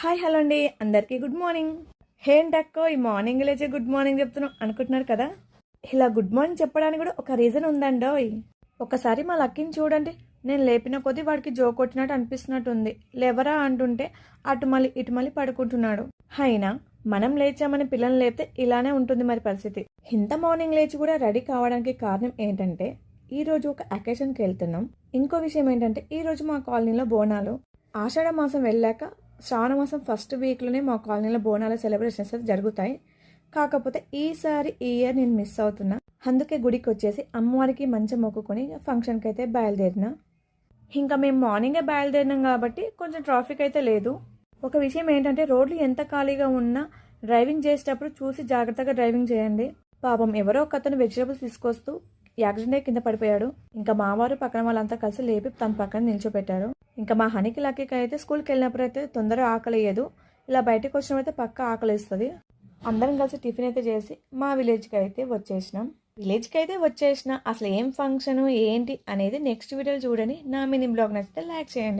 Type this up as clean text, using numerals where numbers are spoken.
Hi hello అండి, అందరికీ good morning. ఏంటక్కో ఈ మార్నింగ్ లేచే గుడ్ మార్నింగ్ చెప్తున్నాం అనుకుంటున్నారు కదా. ఇలా గుడ్ మార్నింగ్ చెప్పడానికి కూడా ఒక రీజన్ ఉందండోయ్. ఒకసారి మా లక్కీని చూడండి, నేను లేపిన కొద్దీ వాడికి జో కొట్టినట్టు అనిపిస్తున్నట్టుంది. లేవరా అంటుంటే అటు మళ్ళీ ఇటు మళ్ళీ పడుకుంటున్నాడు. అయినా మనం లేచామని పిల్లల్ని లేపితే ఇలానే ఉంటుంది మరి పరిస్థితి. ఇంత మార్నింగ్ లేచి కూడా రెడీ కావడానికి కారణం ఏంటంటే ఈరోజు ఒక అకేషన్కి వెళ్తున్నాం. ఇంకో విషయం ఏంటంటే ఈరోజు మా కాలనీలో బోనాలు. ఆషాఢ మాసం వెళ్ళాక శ్రావణ మాసం ఫస్ట్ వీక్లోనే మా కాలనీలో బోనాల సెలబ్రేషన్స్ జరుగుతాయి. కాకపోతే ఈసారి ఈ ఇయర్ నేను మిస్ అవుతున్నా. అందుకే గుడికి వచ్చేసి అమ్మవారికి మంచి మొక్కుకొని ఫంక్షన్కి అయితే బయలుదేరిన. ఇంకా మేము మార్నింగే బయలుదేరినాం కాబట్టి కొంచెం ట్రాఫిక్ అయితే లేదు. ఒక విషయం ఏంటంటే రోడ్లు ఎంత ఖాళీగా ఉన్నా డ్రైవింగ్ చేసేటప్పుడు చూసి జాగ్రత్తగా డ్రైవింగ్ చేయండి. పాపం ఎవరో ఒక అతను వెజిటబుల్స్ తీసుకొస్తూ యాక్సిడెంట్ అయి కింద పడిపోయాడు. ఇంకా మావారు పక్కన వాళ్ళంతా కలిసి లేపి తన పక్కన నిల్చోపెట్టారు. ఇంకా మా హనీకి లక్కీకి అయితే స్కూల్కి వెళ్ళినప్పుడు అయితే తొందరగా ఆకలియ్యదు. ఇలా బయటకు వచ్చినప్పుడు పక్క ఆకలిస్తుంది. అందరం కలిసి టిఫిన్ అయితే చేసి మా విలేజ్కి అయితే వచ్చేసినాం. అసలు ఏం ఫంక్షన్ ఏంటి అనేది నెక్స్ట్ వీడియోలో చూడండి. నా మినీ బ్లాగ్ నచ్చితే లైక్ చేయండి.